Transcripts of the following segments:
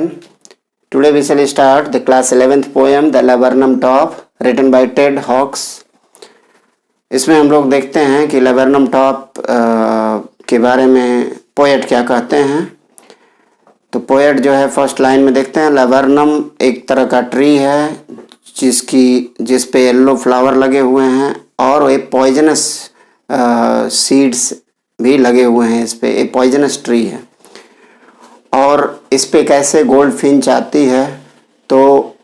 student. Today we shall start the class 11th poem The Laburnum Top written by Ted Hawkes. इसमें हम लोग देखते हैं कि लेबरनम टॉप के बारे में पोएट क्या कहते हैं. तो पोएट जो है फर्स्ट लाइन में देखते हैं, लेबरनम एक तरह का ट्री है जिस पे येलो फ्लावर लगे हुए हैं और एक पॉइजनस सीड्स भी लगे हुए हैं. इस पे एक पॉइजनस ट्री है और इस पे कैसे गोल्ड फिंच आती है. तो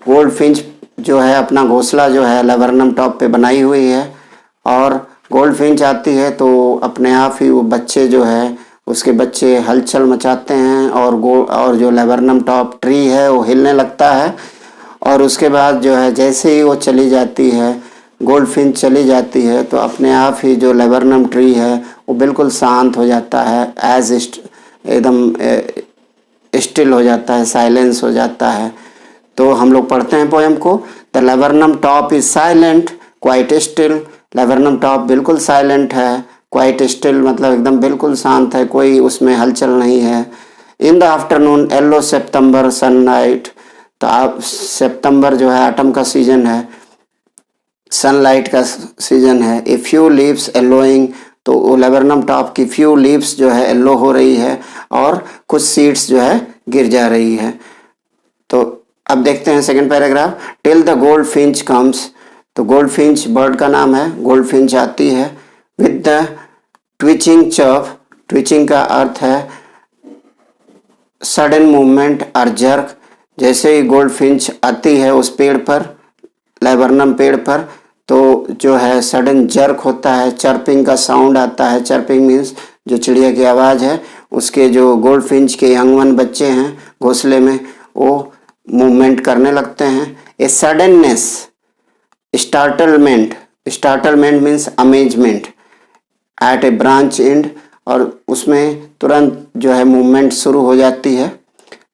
गोल्ड फिंच जो है अपना घोंसला जो है लेबरनम टॉप पे बनाई हुई है और गोल्ड फिंच आती है तो अपने आप ही वो बच्चे जो है उसके बच्चे हलचल मचाते हैं और जो लेबरनम टॉप ट्री है वो हिलने लगता है. और उसके बाद जो है जैसे ही वो चली जाती है, गोल्ड फिंच चली जाती है, तो अपने आप ही जो लेबरनम ट्री है वो बिल्कुल शांत हो जाता है, एकदम स्टिल हो जाता है, साइलेंस हो जाता है. तो हम लोग पढ़ते हैं पोएम को. The laburnum top is silent quite still. Laburnum top बिल्कुल साइलेंट है, क्वाइट स्टिल मतलब एकदम बिल्कुल शांत है, कोई उसमें हलचल नहीं है. In the afternoon yellow September sunlight. तो आप सितंबर जो है ऑटम का सीजन है, सनलाइट का सीजन है. A few leaves yellowing. तो वो लेबरनम टॉप की फ्यू लीव्स जो है येलो हो रही है और कुछ सीड्स जो है गिर जा रही है. तो अब देखते हैं second paragraph. Till the gold Finch comes. तो गोल्ड फिंच बर्ड का नाम है. गोल्ड फिंच आती है with the twitching chirp. Twitching का अर्थ है सडन मूवमेंट और जर्क. जैसे ही गोल्ड फिंच आती है उस पेड़ पर, लेबरनम पेड़ पर, तो जो है सडन जर्क होता है, चर्पिंग का साउंड आता है. चर्पिंग मीन्स जो चिड़िया की आवाज़ है. उसके जो गोल्ड फिंच के यंग बच्चे हैं घोंसले में वो मूवमेंट करने लगते हैं. A suddenness, startlement. Startlement means amazement at a branch end. और उसमें तुरंत जो है मूवमेंट शुरू हो जाती है.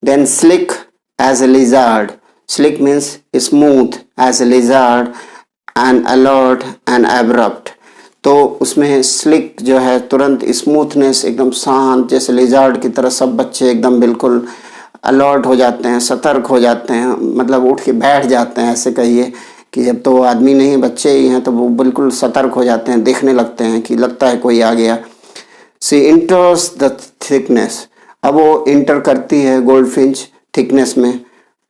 Then slick as a lizard. Slick means smooth as a lizard and alert and abrupt. तो उसमें स्लिक जो है तुरंत, स्मूथनेस एकदम शांत जैसे लिजार्ड की तरह. सब बच्चे एकदम बिल्कुल अलर्ट हो जाते हैं, सतर्क हो जाते हैं, मतलब उठ के बैठ जाते हैं. ऐसे कहिए कि जब तो आदमी नहीं बच्चे ही हैं तो वो बिल्कुल सतर्क हो जाते हैं, देखने लगते हैं कि लगता है कोई आ गया. सी इंटर्स द थिकनेस. अब वो इंटर करती है गोल्ड फिंच थिकनेस में.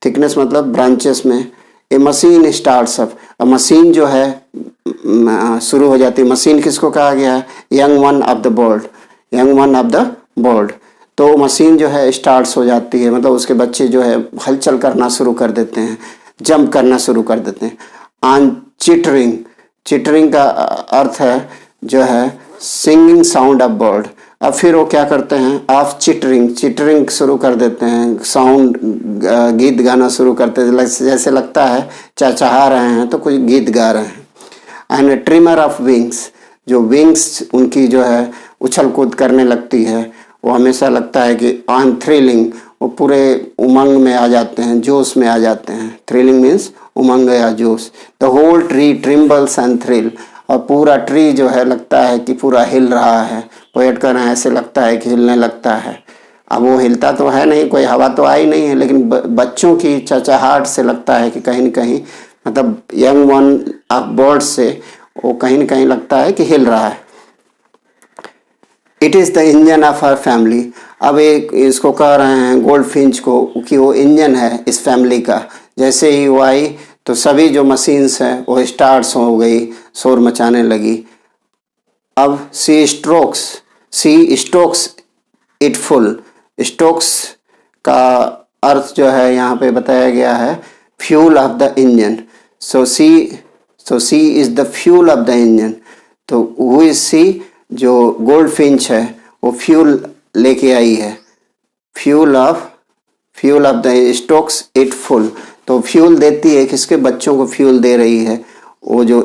थिकनेस मतलब ब्रांचेस में. ए मशीन स्टार्ट्स अप. मशीन जो है शुरू हो जाती है. मशीन किसको कहा गया है? Young one of the bird. Young one of the bird. तो मशीन जो है स्टार्ट्स हो जाती है, मतलब उसके बच्चे जो है हलचल करना शुरू कर देते हैं, जंप करना शुरू कर देते हैं. On chittering. चिटरिंग का अर्थ है जो है सिंगिंग साउंड ऑफ बर्ड. अब फिर वो क्या करते हैं? Of chittering. चिटरिंग शुरू कर देते हैं, साउंड, गीत गाना शुरू करते हैं. जैसे लगता है चहचहा रहे हैं तो कुछ गीत गा रहे हैं. And trimmer of wings. जो विंग्स उनकी जो है उछल कूद करने लगती है. वो हमेशा लगता है कि ऑन थ्रिलिंग. वो पूरे उमंग में आ जाते हैं, जोश में आ जाते हैं. थ्रिलिंग मीन्स उमंग या जोश. The whole tree trembles and thrill. और पूरा ट्री जो है लगता है कि पूरा हिल रहा है. पोएट कर रहे हैं ऐसे लगता है कि हिलने लगता है. अब वो हिलता तो है नहीं, कोई हवा तो आई नहीं है, लेकिन बच्चों की चहचहाहट से लगता है कि कहीं न कहीं, मतलब यंग वन ऑफ बर्ड से वो कहीं न कहीं लगता है कि हिल रहा है. It is the engine of her family. अब एक इसको कह रहे हैं गोल्ड फिंच को कि वो इंजन है इस फैमिली का. जैसे ही वो आई तो सभी जो मशीन्स हैं वो स्टार्ट्स हो गई, शोर मचाने लगी. अब she stokes it full. Stokes का अर्थ जो है यहाँ पे बताया गया है fuel of the engine. So she is the fuel of the engine. तो हु इज सी? जो गोल्ड फिंच है वो फ्यूल लेके आई है. Fuel of the stokes it full. तो फ्यूल देती है, किसके? बच्चों को फ्यूल दे रही है. वो जो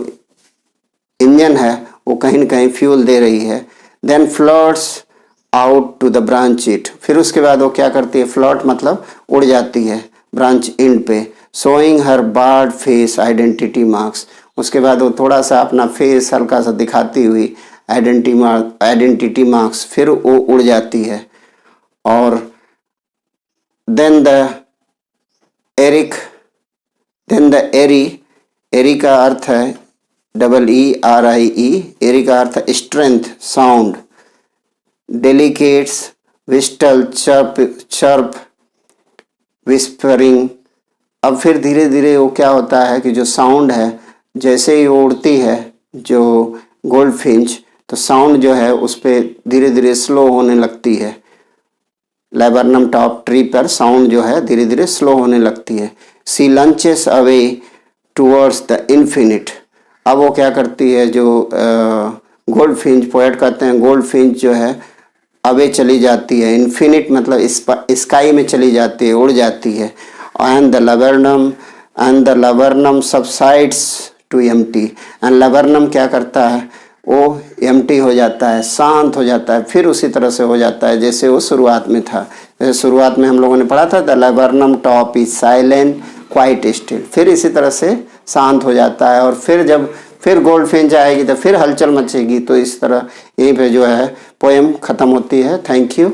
इंजन है वो कहीं न कहीं फ्यूल दे रही है. Then flirts out to the branch it. फिर उसके बाद वो क्या करती है? फ्लर्ट मतलब उड़ जाती है ब्रांच एंड पे. Showing her bard face identity marks. उसके बाद वो थोड़ा सा अपना फेस हल्का सा दिखाती हुई आइडेंटिटी मार्क्स फिर वो उड़ जाती है. और then the Eric, then the eerie, eerie का अर्थ है EERIE, एरी का अर्थ है strength, sound. Delicates, whistle, chirp, whispering. अब फिर धीरे धीरे वो क्या होता है कि जो साउंड है, जैसे ही वो उड़ती है जो गोल्ड फिंच, तो साउंड जो है उस पर धीरे धीरे स्लो होने लगती है। लेबरनम टॉप ट्री पर साउंड जो है धीरे धीरे स्लो होने लगती है। She launches away towards the infinite. अब वो क्या करती है, जो गोल्ड फिंच, पोएट कहते हैं गोल्ड फिंच जो है अवे चली जाती है, इन्फिनिट मतलब स्काई में चली जाती है, उड़ जाती है। And the laburnum subsides to empty, and laburnum क्या करता है, वो एम्प्टी हो जाता है, शांत हो जाता है, फिर उसी तरह से हो जाता है जैसे वो शुरुआत में था। जैसे शुरुआत में हम लोगों ने पढ़ा था the laburnum top is silent quite still, फिर इसी तरह से शांत हो जाता है। और फिर जब फिर गोल्ड फिंच आएगी तो फिर हलचल मचेगी। तो इस तरह यहीं पे जो है पोएम ख़त्म होती है। Thank you.